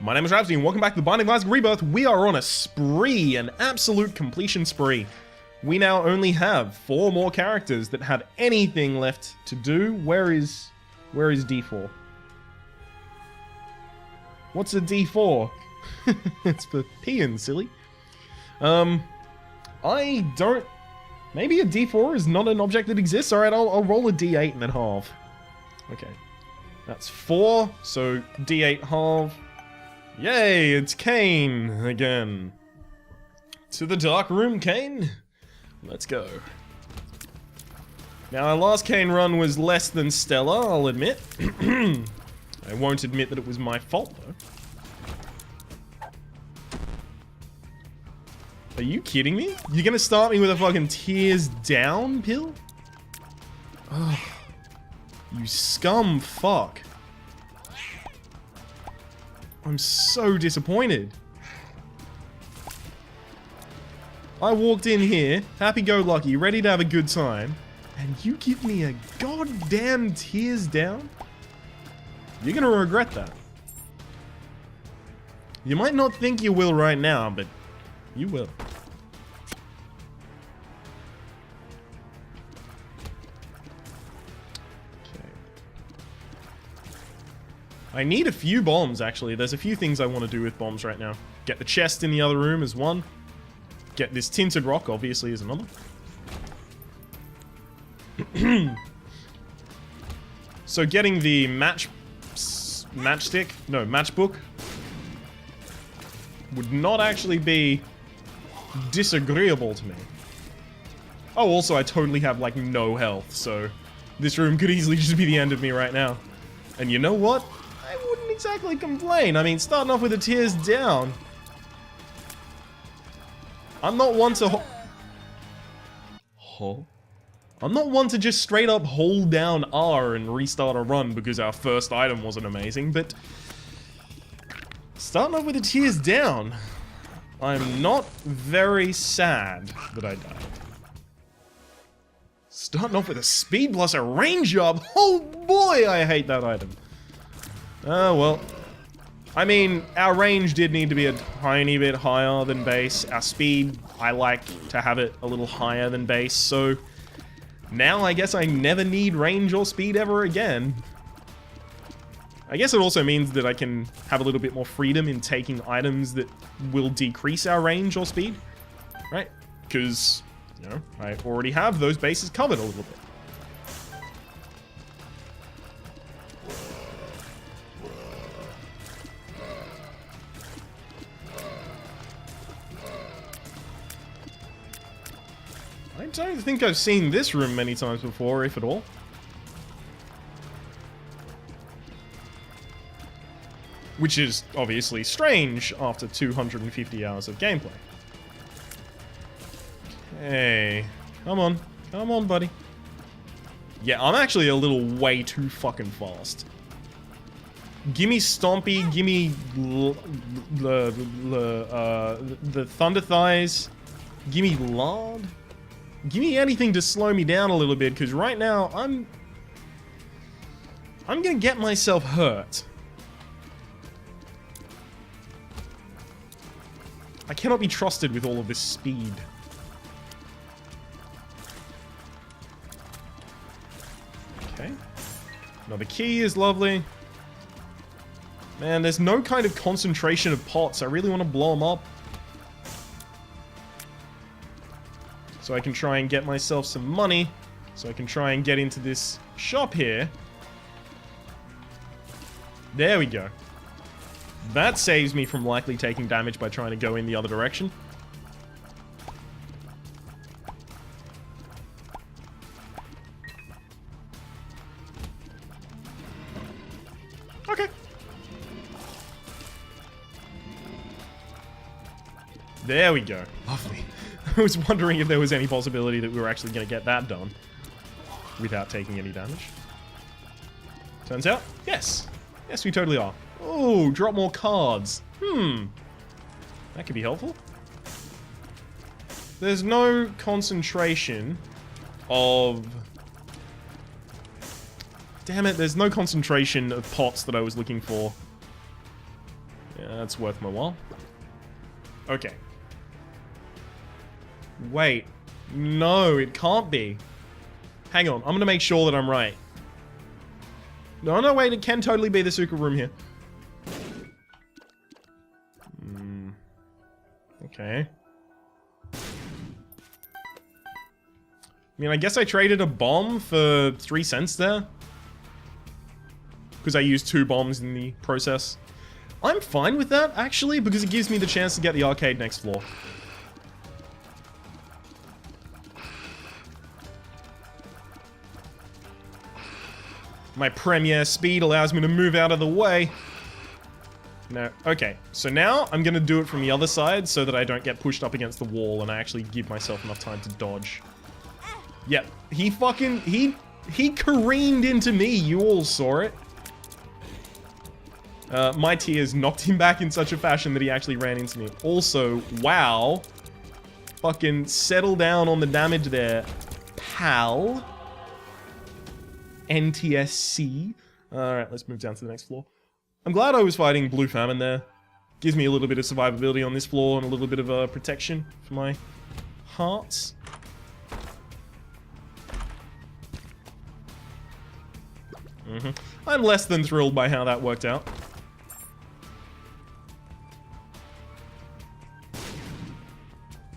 My name is Rhapsody and welcome back to the Binding of Isaac Rebirth. We are on a spree, an absolute completion spree. We now only have 4 more characters that have anything left to do. Where is D4? What's a D4? It's for peeing, silly. I don't... Maybe a D4 is not an object that exists? Alright, I'll roll a D8 and then halve. Okay. That's 4, so D8 halve. Yay, it's Kane again. To the dark room, Kane. Let's go. Now, our last Kane run was less than stellar, I'll admit. I won't admit that it was my fault, though. Are you kidding me? You're gonna start me with a fucking tears down pill? Oh, you scum fuck. I'm so disappointed. I walked in here, happy-go-lucky, ready to have a good time, and you give me a goddamn tears down? You're gonna regret that. You might not think you will right now, but you will. I need a few bombs, actually. There's a few things I want to do with bombs right now. Get the chest in the other room is one. Get this tinted rock, obviously, is another. So getting the matchbook would not actually be disagreeable to me. Oh, also, I totally have, like, no health, so this room could easily just be the end of me right now. And you know what? I wouldn't exactly complain. I mean, starting off with the tears down. I'm not one to I'm not one to just straight up hold down R and restart a run because our first item wasn't amazing, but starting off with the tears down, I'm not very sad that I died. Starting off with a speed plus a range up, oh boy, I hate that item. Oh, well. I mean, our range did need to be a tiny bit higher than base. Our speed, I like to have it a little higher than base, so now I guess I never need range or speed ever again. I guess it also means that I can have a little bit more freedom in taking items that will decrease our range or speed, right? Because, you know, I already have those bases covered a little bit. I don't think I've seen this room many times before, if at all. Which is obviously strange after 250 hours of gameplay. Okay. Come on. Come on, buddy. Yeah, I'm actually a little way too fucking fast. Gimme Stompy, gimme the Thunder Thighs, gimme Lard. Give me anything to slow me down a little bit, because right now, I'm gonna get myself hurt. I cannot be trusted with all of this speed. Okay. Another key is lovely. Man, there's no kind of concentration of pots. I really want to blow them up. So I can try and get myself some money. So I can try and get into this shop here. There we go. That saves me from likely taking damage by trying to go in the other direction. Okay. There we go. Lovely. I was wondering if there was any possibility that we were actually going to get that done without taking any damage. Turns out, yes. Yes, we totally are. Oh, drop more cards. That could be helpful. There's no concentration of... Damn it, there's no concentration of pots that I was looking for. Yeah, that's worth my while. Okay. Wait. No, it can't be. Hang on, I'm gonna make sure that I'm right. No, no, wait, it can totally be the secret room here. Okay. I mean, I guess I traded a bomb for 3 cents there. Because I used 2 bombs in the process. I'm fine with that, actually, because it gives me the chance to get the arcade next floor. My premiere speed allows me to move out of the way. No, okay. So now I'm gonna do it from the other side so that I don't get pushed up against the wall and I actually give myself enough time to dodge. Yep, he fucking, he careened into me, you all saw it. My tears knocked him back in such a fashion that he actually ran into me. Also, wow. Fucking settle down on the damage there, pal. NTSC. Alright, let's move down to the next floor. I'm glad I was fighting Blue Famine there. Gives me a little bit of survivability on this floor and a little bit of protection for my hearts. I'm less than thrilled by how that worked out.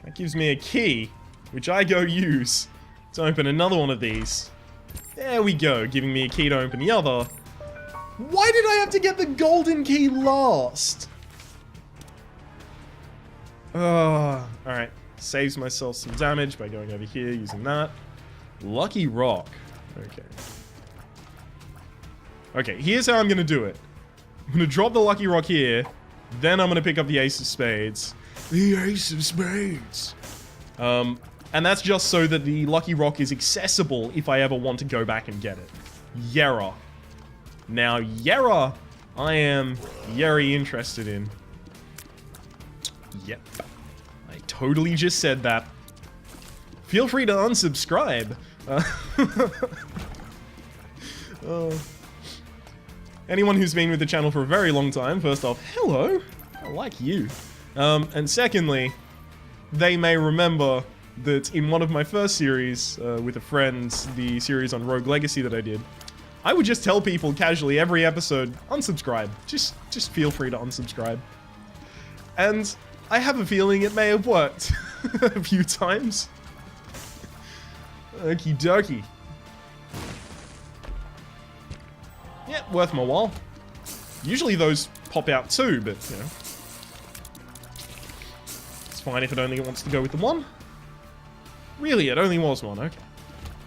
That gives me a key, which I go use to open another one of these. There we go, giving me a key to open the other. Why did I have to get the golden key last? Alright. Saves myself some damage by going over here using that. Lucky Rock. Okay. Okay, here's how I'm gonna do it. I'm gonna drop the Lucky Rock here, then I'm gonna pick up the Ace of Spades. The Ace of Spades! And that's just so that the Lucky Rock is accessible if I ever want to go back and get it. Yera. Now, Yera, I am very interested in. Yep. I totally just said that. Feel free to unsubscribe. Anyone who's been with the channel for a very long time, first off, hello. I like you. And secondly, they may remember that in one of my first series with a friend, the series on Rogue Legacy that I did, I would just tell people casually every episode, unsubscribe. Just feel free to unsubscribe. And I have a feeling it may have worked a few times. Okie dokie. Yeah, worth my while. Usually those pop out too, but you know. It's fine if it only wants to go with the one. Really, it only was one, okay.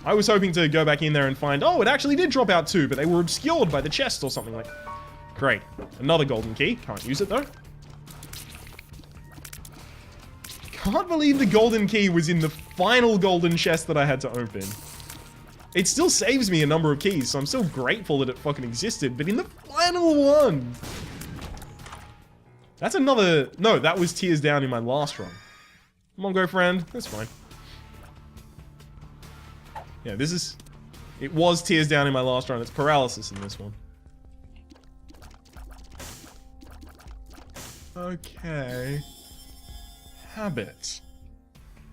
I was hoping to go back in there and find, oh, it actually did drop out too, but they were obscured by the chest or something like that. Great. Another golden key. Can't use it though. Can't believe the golden key was in the final golden chest that I had to open. It still saves me a number of keys, so I'm still grateful that it fucking existed, but in the final one! That's another... No, that was tears down in my last run. Come on, girlfriend. That's fine. Yeah, this is... It was tears down in my last run. It's paralysis in this one. Okay. Habit.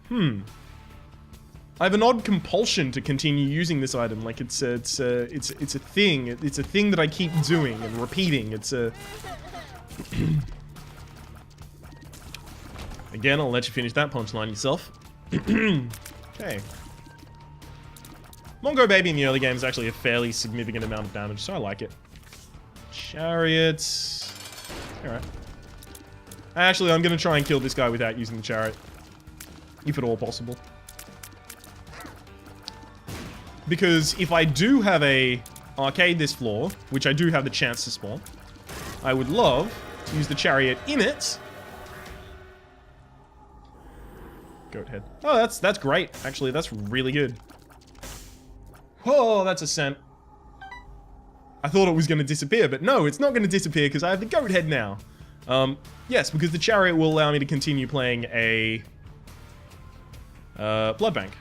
I have an odd compulsion to continue using this item. Like it's a thing. It's a thing that I keep doing and repeating. It's a... Again, I'll let you finish that punchline yourself. Okay. Mongo Baby in the early game is actually a fairly significant amount of damage, so I like it. Chariots. Alright. Actually, I'm gonna try and kill this guy without using the chariot. If at all possible. Because if I do have a arcade this floor, which I do have the chance to spawn, I would love to use the chariot in it. Goat head. Oh, that's great. Actually, that's really good. Oh, that's a scent. I thought it was going to disappear, but no, it's not going to disappear because I have the goat head now. Yes, because the chariot will allow me to continue playing a blood bank.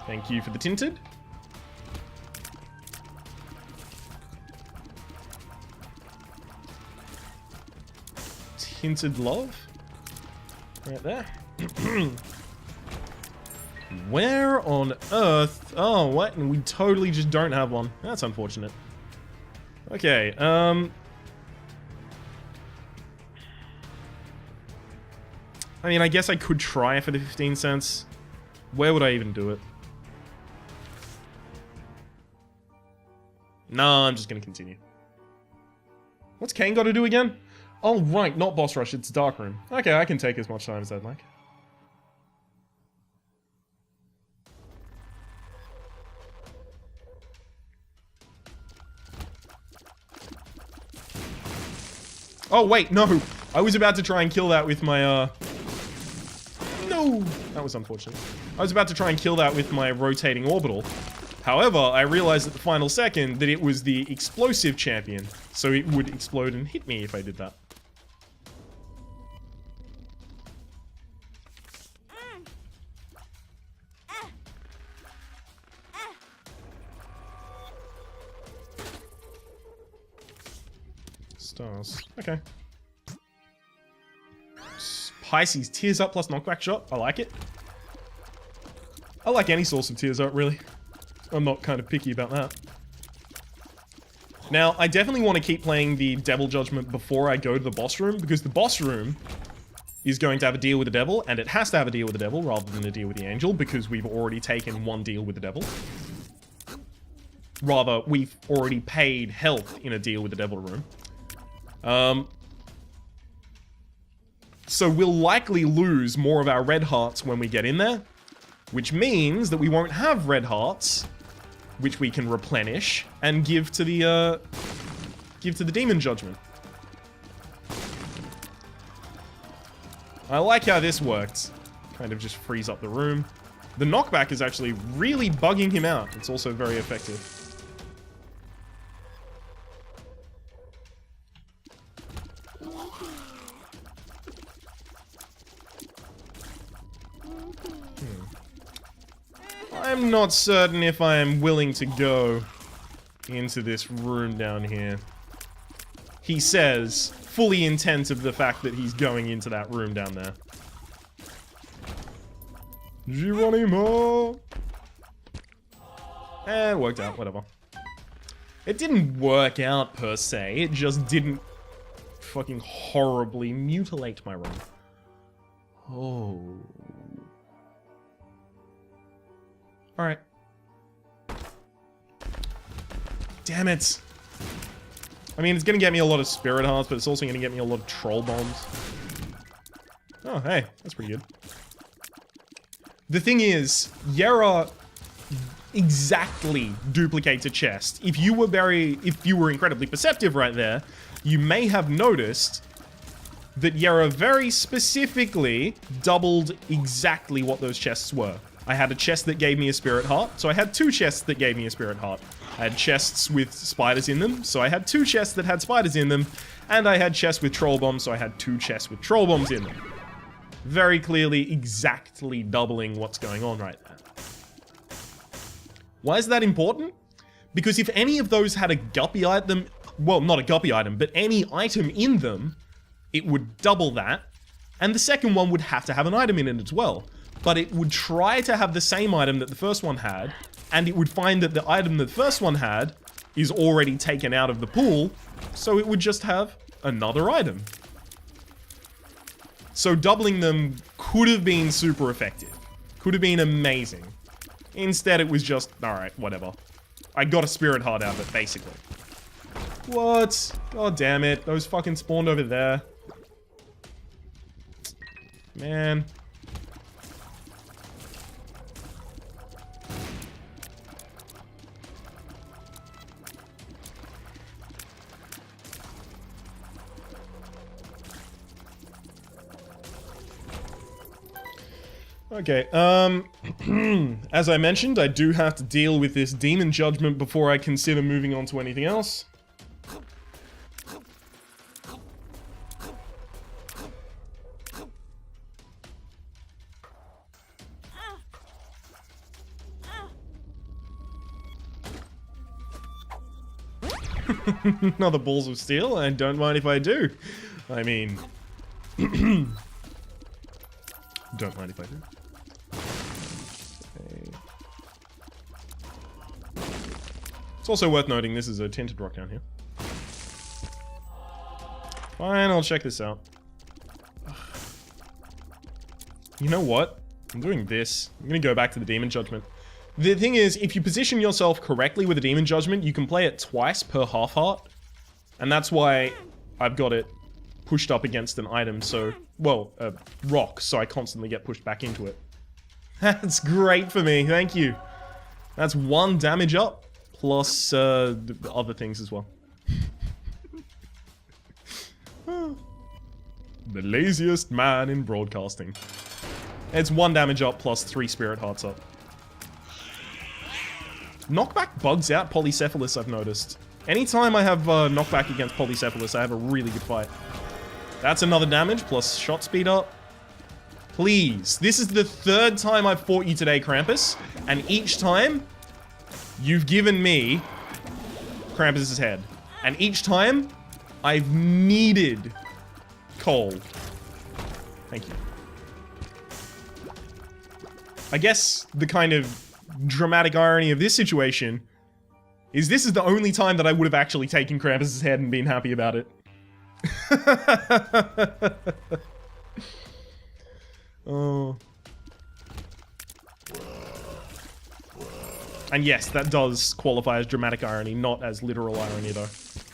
Thank you for the tinted. hinted love. Right there. Where on earth? Oh, what? And we totally just don't have one. That's unfortunate. Okay, I mean, I guess I could try for the 15 cents. Where would I even do it? No, I'm just gonna continue. What's Kane got to do again? Oh, right, not boss rush, it's dark room. Okay, I can take as much time as I'd like. Oh, wait, no. I was about to try and kill that with my, No! That was unfortunate. I was about to try and kill that with my rotating orbital. However, I realized at the final second that it was the explosive champion, so it would explode and hit me if I did that. Stars. Okay. Pisces, tears up plus knockback shot. I like it. I like any source of tears up, really. I'm not kind of picky about that. Now, I definitely want to keep playing the Devil Judgment before I go to the boss room, because the boss room is going to have a deal with the devil, and it has to have a deal with the devil rather than a deal with the angel, because we've already taken one deal with the devil. Rather, we've already paid health in a deal with the devil room. So we'll likely lose more of our red hearts when we get in there, which means that we won't have red hearts, which we can replenish and give to the demon judgment. I like how this worked. Kind of just frees up the room. The knockback is actually really bugging him out. It's also very effective. I'm not certain if I am willing to go into this room down here. He says, fully intent of the fact that he's going into that room down there. Geronimo! Eh, it worked out, whatever. It didn't work out per se, it just didn't fucking horribly mutilate my room. Oh. Alright. Damn it. I mean, it's gonna get me a lot of spirit hearts, but it's also gonna get me a lot of troll bombs. Oh, hey, that's pretty good. The thing is, Yera exactly duplicates a chest. If you were incredibly perceptive right there, you may have noticed that Yera very specifically doubled exactly what those chests were. I had a chest that gave me a spirit heart, so I had two chests that gave me a spirit heart. I had chests with spiders in them, so I had two chests that had spiders in them, and I had chests with troll bombs, so I had two chests with troll bombs in them. Very clearly, exactly doubling what's going on right there. Why is that important? Because if any of those had a guppy item, well, not a guppy item, but any item in them, it would double that, and the second one would have to have an item in it as well. But it would try to have the same item that the first one had, and it would find that the item that the first one had is already taken out of the pool, so it would just have another item. So doubling them could have been super effective. Could have been amazing. Instead, it was just, alright, whatever. I got a spirit heart out of it, basically. What? God damn it. Those fucking spawned over there. Man. Okay, as I mentioned, I do have to deal with this demon judgment before I consider moving on to anything else. Another balls of steel, and don't mind if I do. I mean, Don't mind if I do. Okay. It's also worth noting this is a tinted rock down here. Fine, I'll check this out. You know what? I'm doing this. I'm gonna go back to the Demon Judgment. The thing is, if you position yourself correctly with a Demon Judgment, you can play it twice per half heart. And that's why I've got it pushed up against an item, so... Well, a rock, so I constantly get pushed back into it. That's great for me, thank you. That's 1 damage up, plus other things as well. The laziest man in broadcasting. It's 1 damage up plus 3 spirit hearts up. Knockback bugs out Polycephalus, I've noticed. Anytime I have knockback against Polycephalus, I have a really good fight. That's another damage plus shot speed up. Please. This is the 3rd time I've fought you today, Krampus. And each time, you've given me Krampus's head. And each time, I've needed coal. Thank you. I guess the kind of dramatic irony of this situation is this is the only time that I would have actually taken Krampus's head and been happy about it. Oh. And yes, that does qualify as dramatic irony, not as literal irony though.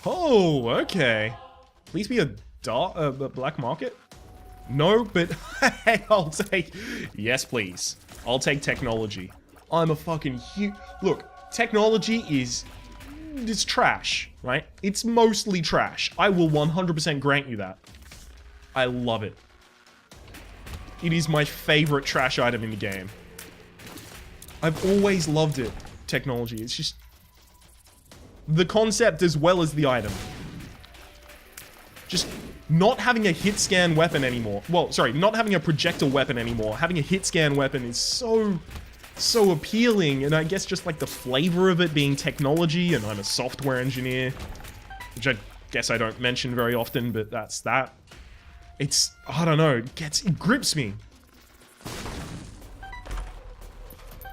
Oh, okay. Please be a black market? No, but hey, I'll take... Yes, please. I'll take technology. I'm a fucking huge... Look, technology is... It's trash, right? It's mostly trash. I will 100% grant you that. I love it. It is my favorite trash item in the game. I've always loved it, technology. It's just... the concept as well as the item. Just not having a hit scan weapon anymore. Well, sorry, not having a projector weapon anymore. Having a hit scan weapon is so appealing, and I guess just like the flavor of it being technology, and I'm a software engineer, which I guess I don't mention very often, but that's that. It's, I don't know, it grips me.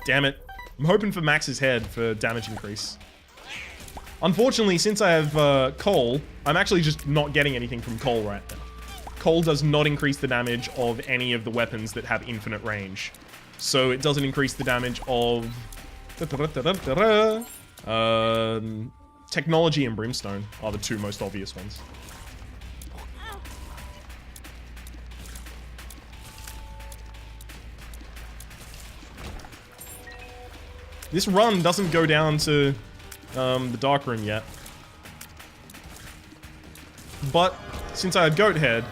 Damn it. I'm hoping for Max's head for damage increase. Unfortunately, since I have coal, I'm actually just not getting anything from coal right now. Coal does not increase the damage of any of the weapons that have infinite range. So it doesn't increase the damage of... Technology and Brimstone are the 2 most obvious ones. This run doesn't go down to the Dark Room yet. But since I have Goat Head,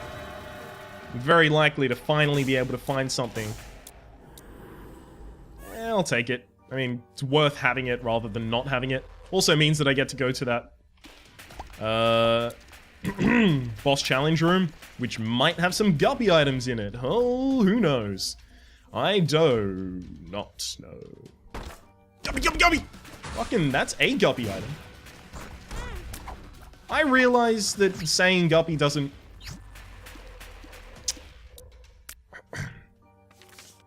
I'm very likely to finally be able to find something. I'll take it. I mean, it's worth having it rather than not having it. Also means that I get to go to that boss challenge room, which might have some guppy items in it. Oh, who knows? I do not know. Guppy, guppy, guppy! Fucking, that's a guppy item. I realize that saying guppy doesn't...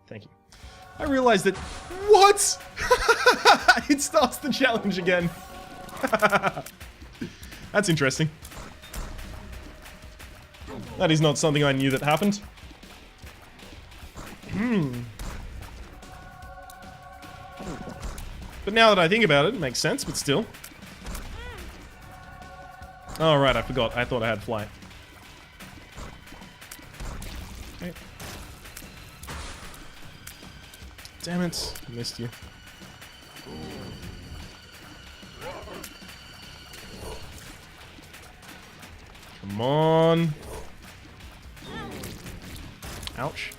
Thank you. I realize that... What?! It starts the challenge again. That's interesting. That is not something I knew that happened. But now that I think about it, it makes sense, but still. Oh, right, I forgot. I thought I had flight. Okay. Damn it. I missed you. Come on. Ouch.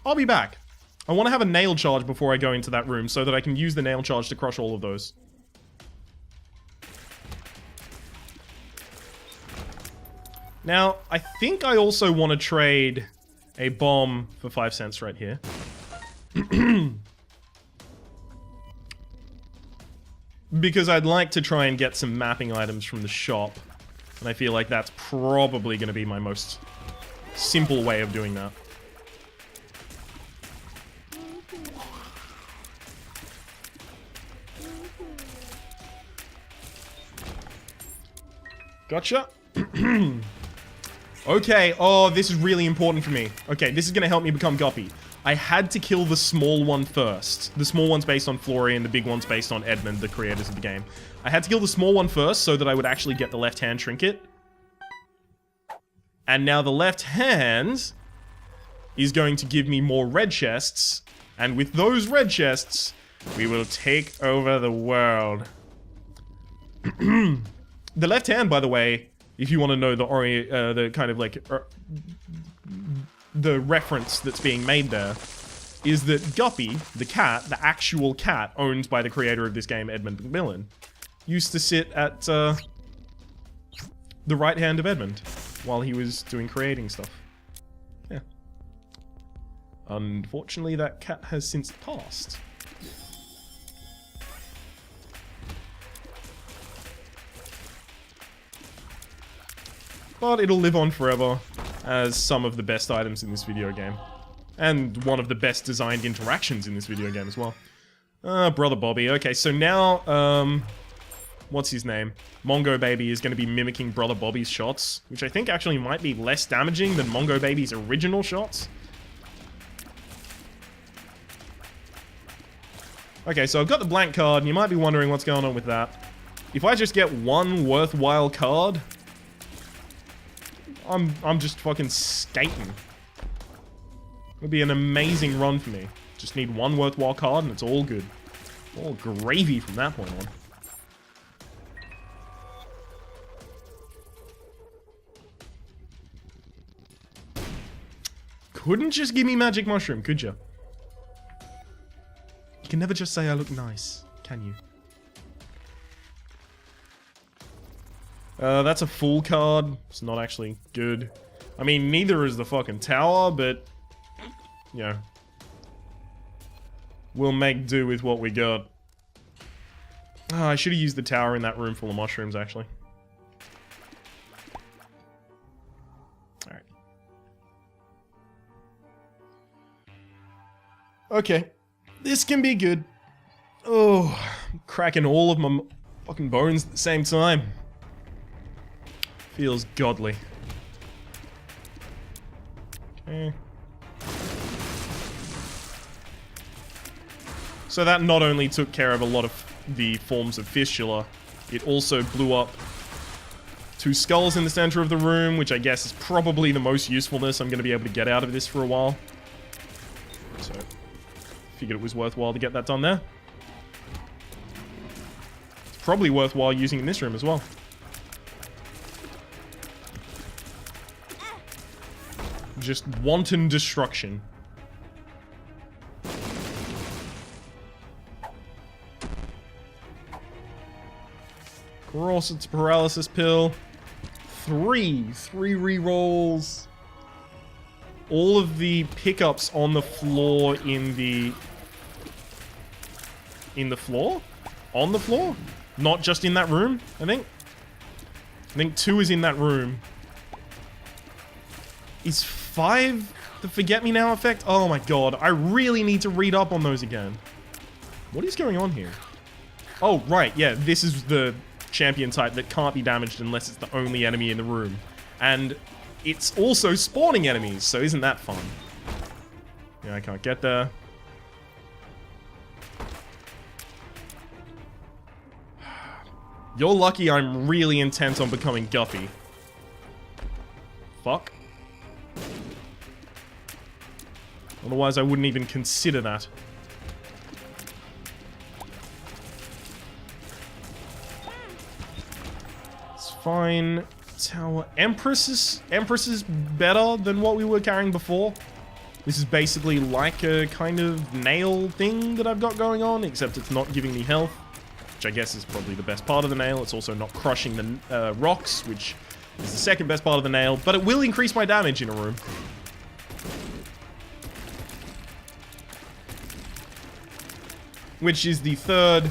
I'll be back. I want to have a nail charge before I go into that room so that I can use the nail charge to crush all of those. Now, I think I also want to trade a bomb for 5 cents right here. Because I'd like to try and get some mapping items from the shop. And I feel like that's probably going to be my most simple way of doing that. Gotcha. Okay, oh, this is really important for me. Okay, this is gonna help me become Guppy. I had to kill the small one first. The small one's based on Florian, the big one's based on Edmund, the creators of the game. I had to kill the small one first so that I would actually get the left hand trinket. And now the left hand is going to give me more red chests. And with those red chests, we will take over the world. The left hand, by the way, if you want to know the kind of like the reference that's being made there, is that Guppy, the cat, the actual cat owned by the creator of this game, Edmund McMillan, used to sit at the right hand of Edmund while he was doing creating stuff. Yeah. Unfortunately, that cat has since passed. But it'll live on forever as some of the best items in this video game. And one of the best designed interactions in this video game as well. Brother Bobby. Okay, so now, what's his name? Mongo Baby is going to be mimicking Brother Bobby's shots, which I think actually might be less damaging than Mongo Baby's original shots. Okay, so I've got the blank card, and you might be wondering what's going on with that. If I just get one worthwhile card, I'm just fucking skating. It'll be an amazing run for me. Just need one worthwhile card and it's all good. All gravy from that point on. Couldn't just give me magic mushroom, could you? You can never just say I look nice, can you? That's a full card. It's not actually good. I mean, neither is the fucking tower, but, you know, we'll make do with what we got. Oh, I should have used the tower in that room full of mushrooms, actually. Alright. Okay. This can be good. Oh, I'm cracking all of my fucking bones at the same time. Feels godly. Okay. So that not only took care of a lot of the forms of fistula, it also blew up 2 skulls in the center of the room, which I guess is probably the most usefulness I'm going to be able to get out of this for a while. So, figured it was worthwhile to get that done there. It's probably worthwhile using in this room as well. Just wanton destruction. Corrosive paralysis pill. 3 rerolls. All of the pickups on the floor in the floor? On the floor? Not just in that room, I think. I think 2 is in that room. Is 5 the Forget Me Now effect? Oh my god, I really need to read up on those again. What is going on here? Oh, right, yeah, this is the champion type that can't be damaged unless it's the only enemy in the room. And it's also spawning enemies, so isn't that fun? Yeah, I can't get there. You're lucky I'm really intent on becoming Guppy. Fuck. Otherwise, I wouldn't even consider that. It's fine. Tower. Empress is better than what we were carrying before. This is basically like a kind of nail thing that I've got going on, except it's not giving me health, which I guess is probably the best part of the nail. It's also not crushing the rocks, which is the second best part of the nail, but it will increase my damage in a room. Which is the third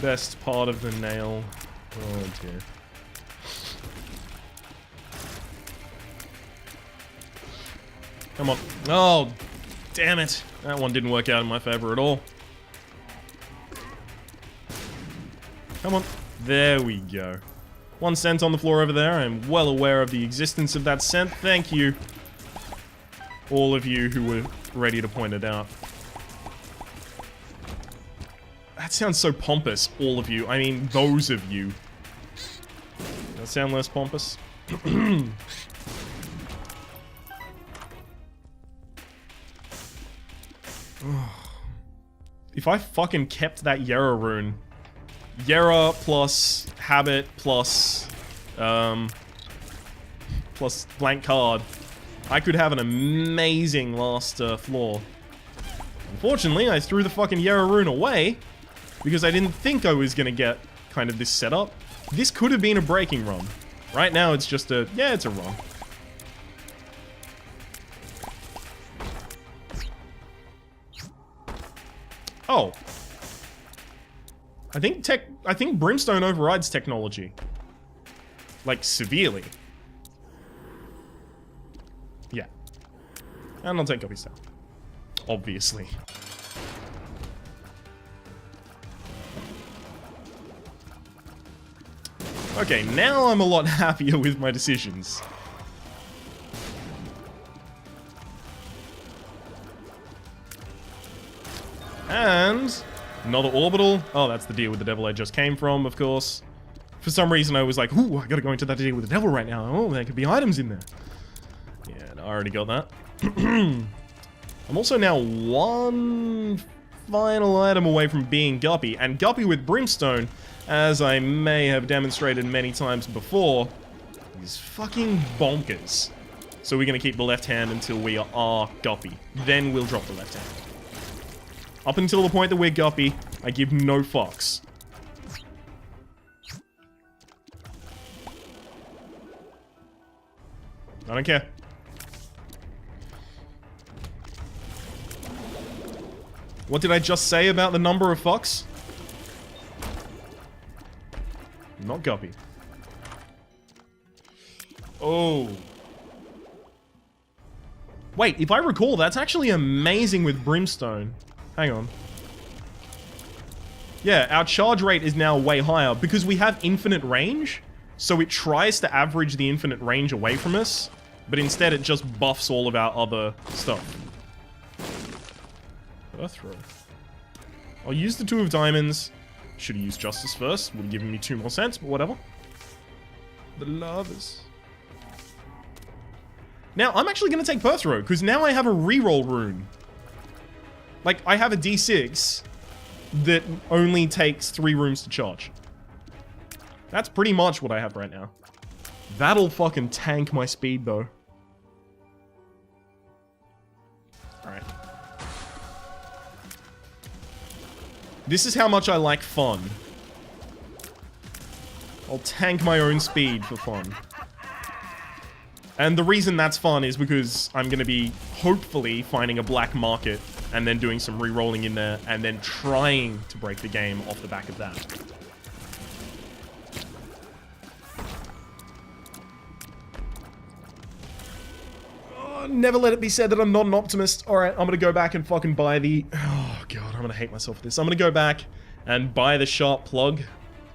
best part of the nail. Oh dear. Come on. Oh, damn it. That one didn't work out in my favor at all. Come on. There we go. 1 cent on the floor over there. I'm well aware of the existence of that cent. Thank you. All of you who were ready to point it out. That sounds so pompous, all of you. I mean, those of you. Does that sound less pompous? If I fucking kept that Yera rune, Yera plus habit plus plus blank card, I could have an amazing last floor. Unfortunately, I threw the fucking Yera rune away because I didn't think I was gonna get kind of this setup. This could have been a breaking run. Right now, it's just a, yeah, it's a run. Oh. I think Brimstone overrides Technology. Like, severely. Yeah. And I'll take Guppy's Tail. Obviously. Okay, now I'm a lot happier with my decisions. And another orbital. Oh, that's the deal with the devil I just came from, of course. For some reason, I was like, ooh, I gotta go into that deal with the devil right now. Oh, there could be items in there. Yeah, no, I already got that. I'm also now one final item away from being Guppy. And Guppy with Brimstone, as I may have demonstrated many times before, is fucking bonkers. So we're gonna keep the left hand until we are Guppy. Then we'll drop the left hand. Up until the point that we're Guppy, I give no fucks. I don't care. What did I just say about the number of fucks? Not Guppy. Oh. Wait, if I recall, that's actually amazing with Brimstone. Hang on. Yeah, our charge rate is now way higher because we have infinite range. So it tries to average the infinite range away from us, but instead it just buffs all of our other stuff. Earth roll. I'll use the 2 of diamonds. Should have used justice first. Would have given me 2 more cents, but whatever. The lovers. Now, I'm actually going to take Birth Row, because now I have a reroll rune. Like, I have a D6 that only takes 3 runes to charge. That's pretty much what I have right now. That'll fucking tank my speed, though. Alright. This is how much I like fun. I'll tank my own speed for fun. And the reason that's fun is because I'm going to be, hopefully, finding a black market and then doing some re-rolling in there and then trying to break the game off the back of that. Oh, never let it be said that I'm not an optimist. Alright, I'm going to go back and fucking buy the... Oh, God, I'm going to hate myself for this. I'm going to go back and buy the sharp plug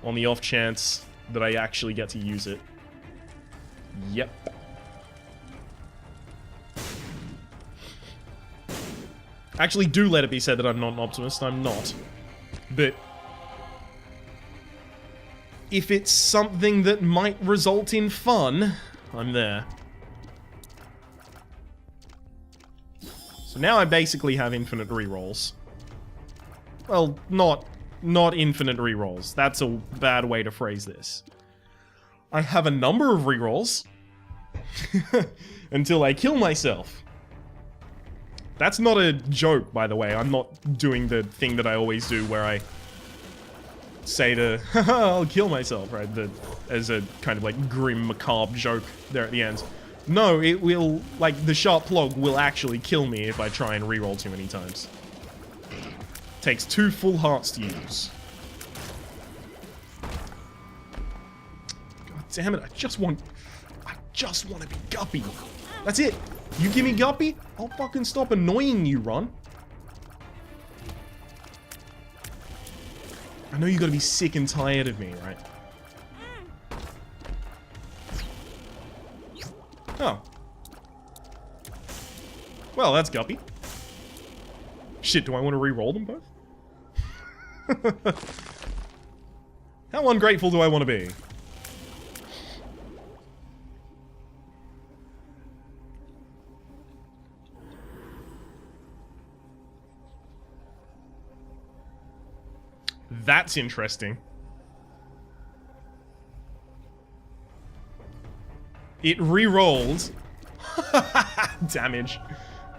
on the off chance that I actually get to use it. Yep. Actually, do let it be said that I'm not an optimist. I'm not. But if it's something that might result in fun, I'm there. So now I basically have infinite rerolls. Well, not infinite rerolls. That's a bad way to phrase this. I have a number of rerolls until I kill myself. That's not a joke, by the way. I'm not doing the thing that I always do where I say to, haha, I'll kill myself, right? As a kind of like grim, macabre joke there at the end. No, it will, like, the sharp plug will actually kill me if I try and reroll too many times. Takes 2 full hearts to use. damn it, I just want to be Guppy. That's it. You give me Guppy, I'll fucking stop annoying you, Ron. I know you gotta be sick and tired of me, right? Oh. Well, that's Guppy. Shit, do I want to re-roll them both? How ungrateful do I want to be? That's interesting. It re-rolled. Damage.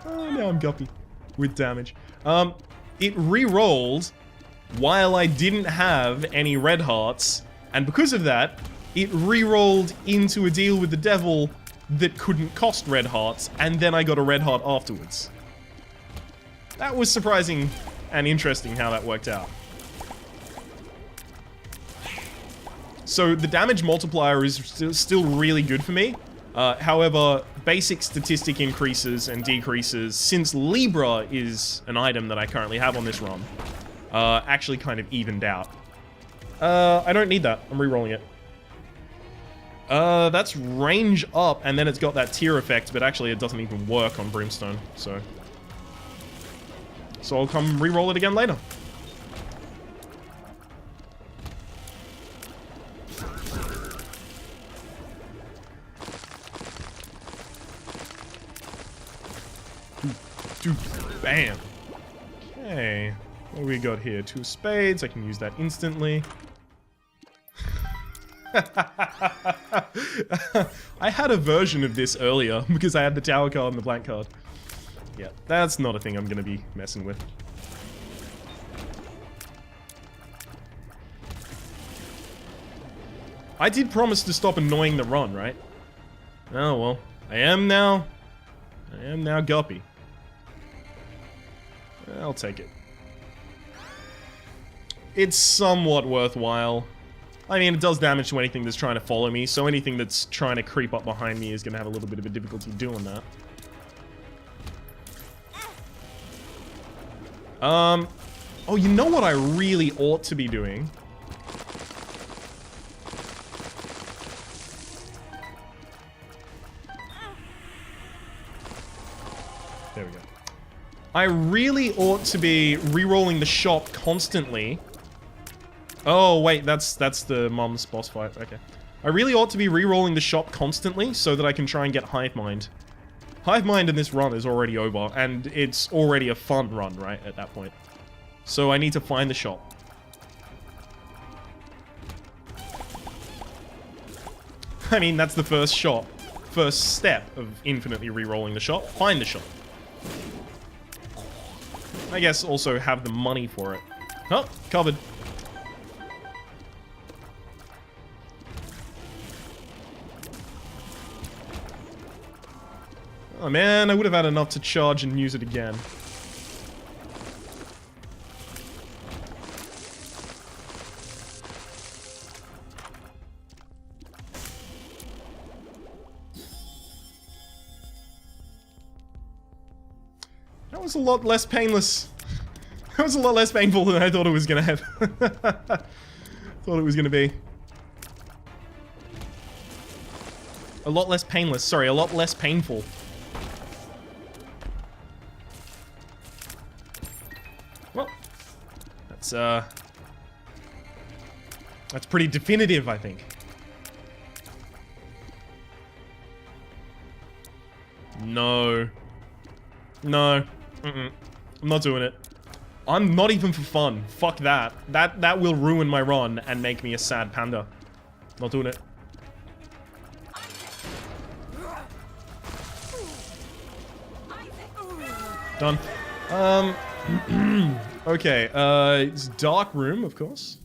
Oh, now I'm Guppy. With damage. It re-rolled while I didn't have any red hearts, and because of that, it re-rolled into a deal with the devil that couldn't cost red hearts, and then I got a red heart afterwards. That was surprising and interesting how that worked out. So the damage multiplier is still really good for me. However, basic statistic increases and decreases, since Libra is an item that I currently have on this run, actually kind of evened out. I don't need that. I'm re-rolling it. That's range up, and then it's got that tier effect, but actually it doesn't even work on Brimstone, so I'll come re-roll it again later. Dude, bam. Okay. What do we got here? 2 spades. I can use that instantly. I had a version of this earlier because I had the tower card and the blank card. Yeah, that's not a thing I'm gonna be messing with. I did promise to stop annoying the run, right? Oh well. I am now Guppy. I'll take it. It's somewhat worthwhile. I mean, it does damage to anything that's trying to follow me, so anything that's trying to creep up behind me is going to have a little bit of a difficulty doing that. Oh, you know what I really ought to be doing? There we go. I really ought to be re-rolling the shop constantly. Oh, wait, that's the mom's boss fight. Okay. I really ought to be re-rolling the shop constantly so that I can try and get Hive Mind. Hive Mind in this run is already over, and it's already a fun run, right, at that point. So I need to find the shop. I mean, that's the first shop. First step of infinitely re-rolling the shop. Find the shop. I guess also have the money for it. Oh, covered. Oh man, I would have had enough to charge and use it again. That was a lot less painless. That was a lot less painful than I thought it was gonna have. Thought it was gonna be. A lot less painless. Sorry, a lot less painful. Well, that's pretty definitive, I think. No. No. I'm not doing it. I'm not even for fun. Fuck that. That will ruin my run and make me a sad panda. Not doing it. Done. Okay, it's Dark Room, of course.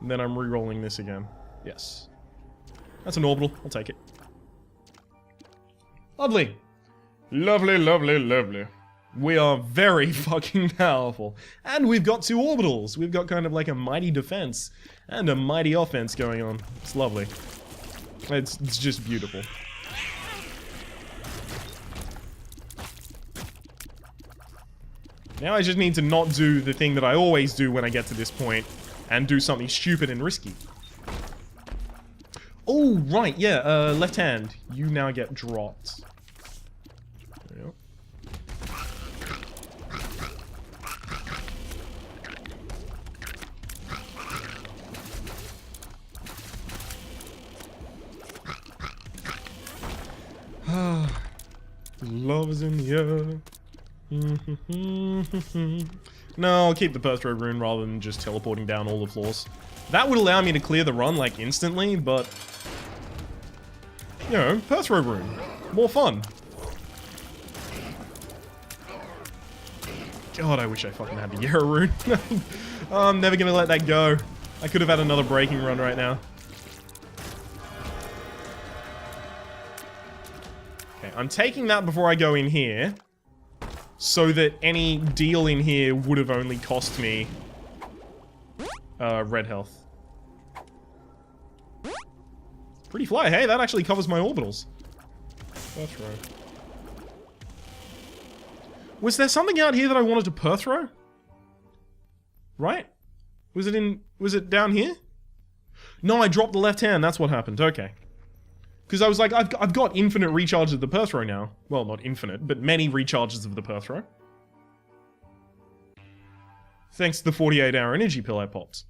And then I'm re-rolling this again. Yes. That's an orbital. I'll take it. Lovely. Lovely, lovely, lovely. We are very fucking powerful. And we've got 2 orbitals. We've got kind of like a mighty defense and a mighty offense going on. It's lovely. It's just beautiful. Now I just need to not do the thing that I always do when I get to this point and do something stupid and risky. Oh, right, yeah, left hand. You now get dropped. There you go. Love is in the air. No, I'll keep the Perthrow rune rather than just teleporting down all the floors. That would allow me to clear the run, like, instantly, but... You know, Perthrow rune. More fun. God, I wish I fucking had the Yarrow rune. Oh, I'm never gonna let that go. I could have had another breaking run right now. Okay, I'm taking that before I go in here, so that any deal in here would have only cost me red health. Pretty fly, hey, that actually covers my orbitals. Perthrow. Was there something out here that I wanted to Perthrow? Right? Was it down here? No, I dropped the left hand, that's what happened, okay. Because I was like, I've got infinite recharges of the Perthrow now. Well, not infinite, but many recharges of the Perthrow. Thanks to the 48-hour energy pill I popped.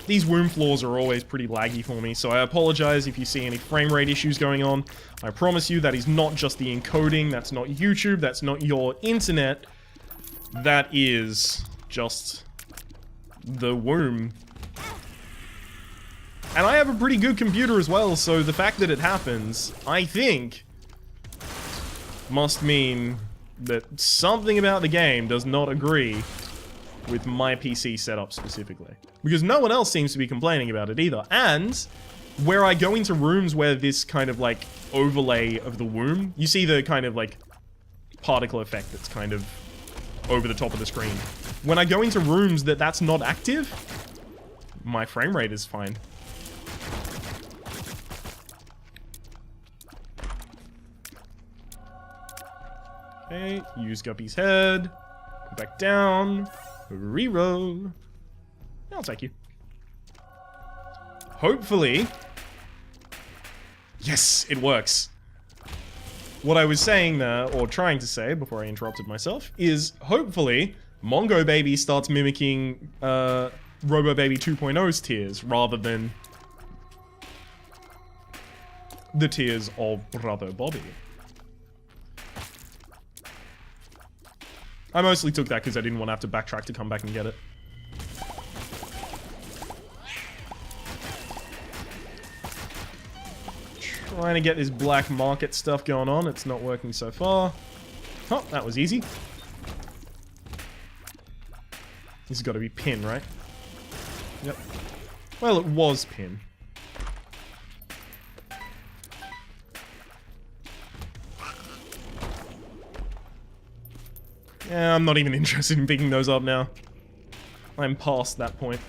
These womb floors are always pretty laggy for me, so I apologize if you see any frame rate issues going on. I promise you that is not just the encoding, that's not YouTube, that's not your internet. That is just the womb. And I have a pretty good computer as well, so the fact that it happens, I think, must mean that something about the game does not agree with my PC setup specifically. Because no one else seems to be complaining about it either. And where I go into rooms where this kind of like overlay of the womb, you see the kind of like particle effect that's kind of over the top of the screen. When I go into rooms that's not active, my frame rate is fine. Okay, use Guppy's head. Go back down. Reroll. I'll take you. Hopefully. Yes, it works. What I was saying there, or trying to say before I interrupted myself, is hopefully Mongo Baby starts mimicking Robo Baby 2.0's tears rather than the tears of Brother Bobby. I mostly took that because I didn't want to have to backtrack to come back and get it. Trying to get this black market stuff going on. It's not working so far. Oh, that was easy. This has got to be pin, right? Yep. Well, it was pin. Yeah, I'm not even interested in picking those up now. I'm past that point.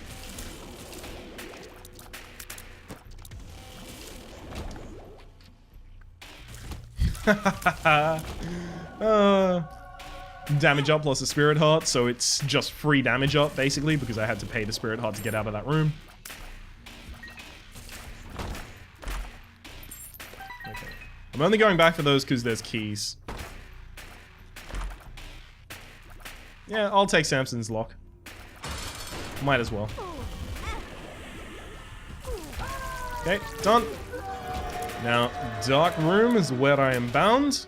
Damage up plus a spirit heart, so it's just free damage up, basically, because I had to pay the spirit heart to get out of that room. Okay. I'm only going back for those because there's keys. Yeah, I'll take Samson's lock. Might as well. Okay, done. Now, Dark Room is where I am bound.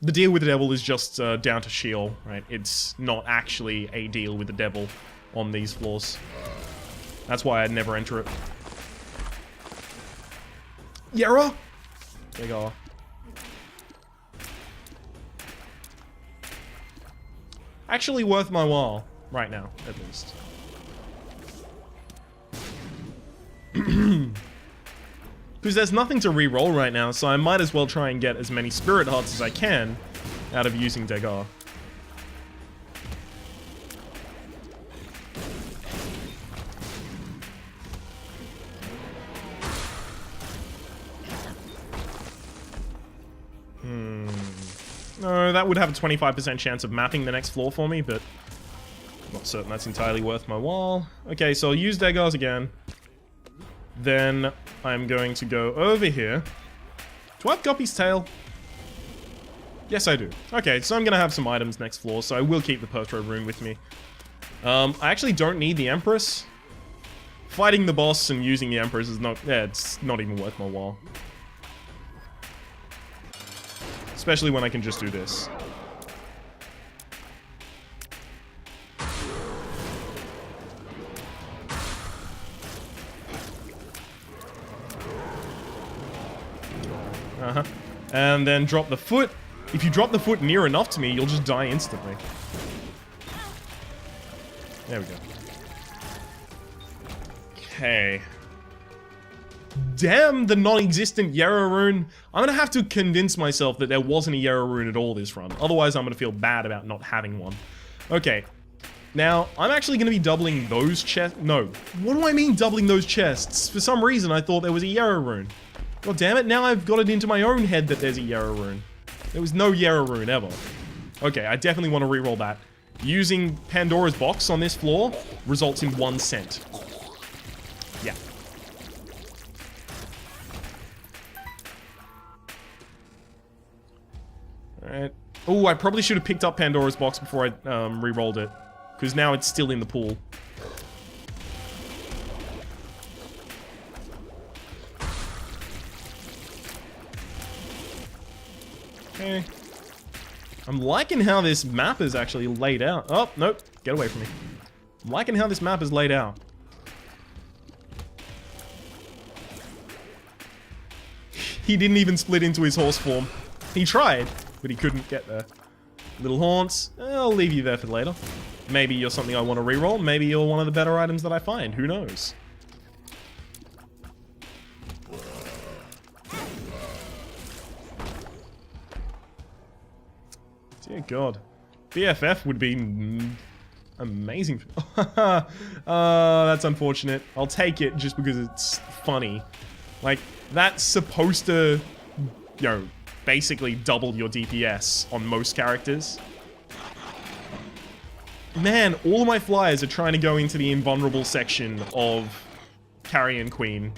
The deal with the devil is just down to Sheol, right? It's not actually a deal with the devil on these floors. That's why I'd never enter it. Yarrow! There you go. Actually worth my while, right now, at least. Because there's nothing to re-roll right now, so I might as well try and get as many spirit hearts as I can out of using Degar. No, that would have a 25% chance of mapping the next floor for me, but I'm not certain that's entirely worth my while. Okay, so I'll use Dagars again. Then I'm going to go over here. Do I have Guppy's tail? Yes, I do. Okay, so I'm going to have some items next floor, so I will keep the Perthrow rune with me. I actually don't need the Empress. Fighting the boss and using the Empress is not... yeah, it's not even worth my while. Especially when I can just do this. And then drop the foot. If you drop the foot near enough to me, you'll just die instantly. There we go. Okay. Damn the non-existent Yarrow rune. I'm gonna have to convince myself that there wasn't a Yarrow rune at all this run. Otherwise, I'm gonna feel bad about not having one. Okay. Now, I'm actually gonna be doubling those chests. No. What do I mean doubling those chests? For some reason, I thought there was a Yarrow rune. God damn it, now I've got it into my own head that there's a Yarrow rune. There was no Yarrow rune ever. Okay, I definitely want to reroll that. Using Pandora's box on this floor results in 1 cent. Yeah. Alright. Oh, I probably should have picked up Pandora's box before I re-rolled it. Because now it's still in the pool. Okay. I'm liking how this map is actually laid out. Oh, nope. Get away from me. I'm liking how this map is laid out. He didn't even split into his horse form. He tried, but he couldn't get there. Little haunts. I'll leave you there for later. Maybe you're something I want to reroll. Maybe you're one of the better items that I find. Who knows? Dear God. BFF would be amazing. That's unfortunate. I'll take it just because it's funny. Like, that's supposed to, you know, basically double your DPS on most characters. Man, all of my flyers are trying to go into the invulnerable section of Carrion Queen.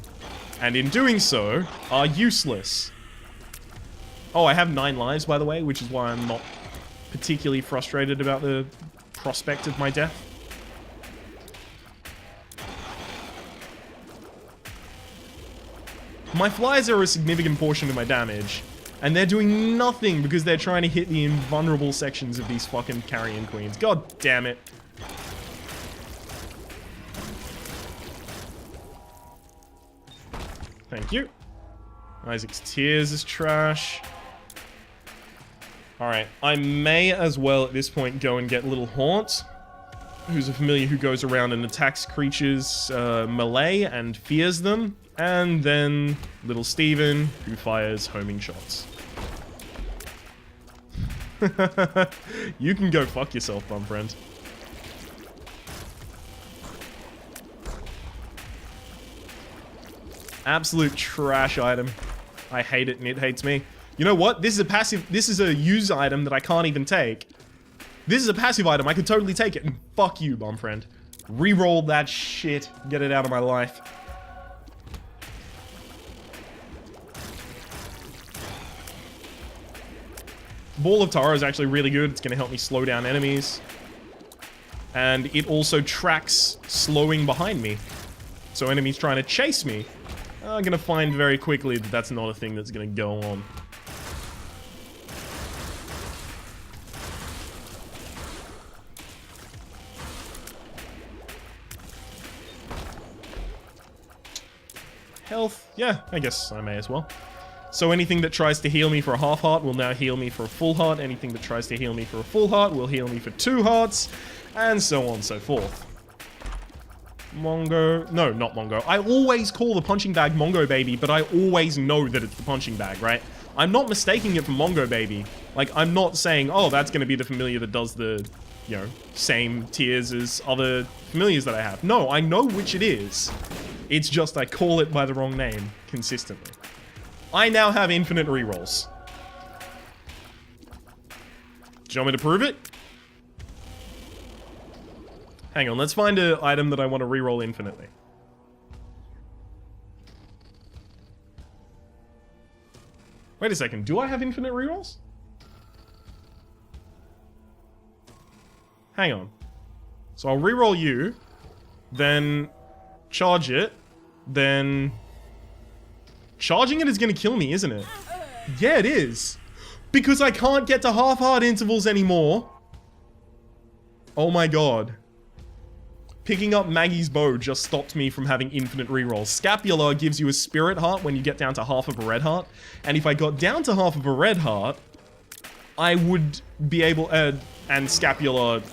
And in doing so, are useless. Oh, I have 9 lives, by the way, which is why I'm not particularly frustrated about the prospect of my death. My flies are a significant portion of my damage, and they're doing nothing because they're trying to hit the invulnerable sections of these fucking Carrion Queens. God damn it. Thank you. Isaac's Tears is trash. Alright, I may as well at this point go and get Little Haunt, who's a familiar who goes around and attacks creatures melee and fears them, and then Little Steven, who fires homing shots. You can go fuck yourself, bum friend. Absolute trash item. I hate it and it hates me. You know what? This is a passive, this is a use item that I can't even take. This is a passive item, I could totally take it, and fuck you, bomb friend. Reroll that shit, get it out of my life. Ball of Tara is actually really good, it's gonna help me slow down enemies. And it also tracks slowing behind me. So enemies trying to chase me, I'm gonna find very quickly that that's not a thing that's gonna go on. Health? Yeah, I guess I may as well. So anything that tries to heal me for a half heart will now heal me for a full heart. Anything that tries to heal me for a full heart will heal me for 2 hearts. And so on and so forth. Mongo. No, not Mongo. I always call the punching bag Mongo Baby, but I always know that it's the punching bag, right? I'm not mistaking it for Mongo Baby. Like, I'm not saying, oh, that's going to be the familiar that does the, you know, same tiers as other familiars that I have. No, I know which it is. It's just I call it by the wrong name consistently. I now have infinite rerolls. Do you want me to prove it? Hang on, let's find an item that I want to reroll infinitely. Wait a second, do I have infinite rerolls? Hang on. So I'll reroll you, then charge it, then... Charging it is going to kill me, isn't it? Yeah, it is. Because I can't get to half-hard intervals anymore. Oh my god. Picking up Maggie's bow just stopped me from having infinite rerolls. Scapula gives you a spirit heart when you get down to half of a red heart. And if I got down to half of a red heart, I would be able... and Scapula,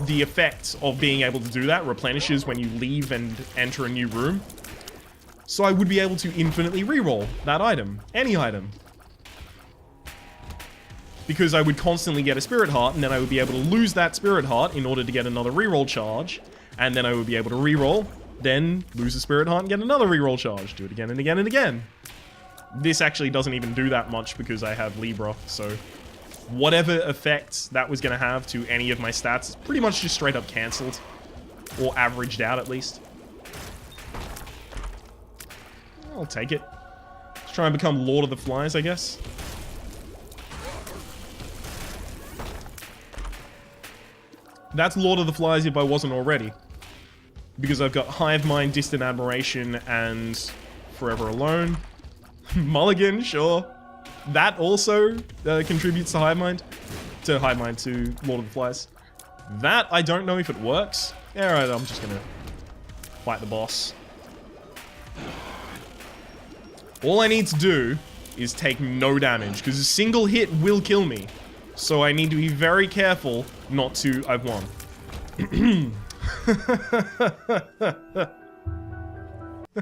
the effect of being able to do that replenishes when you leave and enter a new room. So I would be able to infinitely reroll that item. Any item. Because I would constantly get a spirit heart, and then I would be able to lose that spirit heart in order to get another reroll charge. And then I would be able to reroll, then lose a spirit heart and get another reroll charge. Do it again and again and again. This actually doesn't even do that much because I have Libra, so... Whatever effect that was going to have to any of my stats is pretty much just straight up cancelled. Or averaged out, at least. I'll take it. Let's try and become Lord of the Flies, I guess. That's Lord of the Flies if I wasn't already. Because I've got Hive Mind, Distant Admiration, and Forever Alone. Mulligan, sure. That also contributes to Hive Mind. To Lord of the Flies. That, I don't know if it works. Alright, I'm just gonna fight the boss. All I need to do is take no damage, because a single hit will kill me. So I need to be very careful not to... I've won.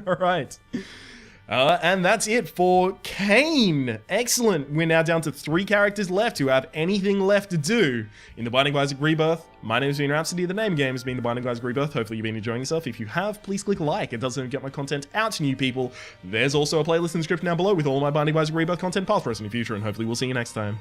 Alright. And that's it for Kane. Excellent. We're now down to 3 characters left who have anything left to do in the Binding of Isaac Rebirth. My name has been Rhapsody. The name of the game has been the Binding of Isaac Rebirth. Hopefully you've been enjoying yourself. If you have, please click like. It does get my content out to new people. There's also a playlist in the description down below with all my Binding of Isaac Rebirth content past, present, and future, and hopefully we'll see you next time.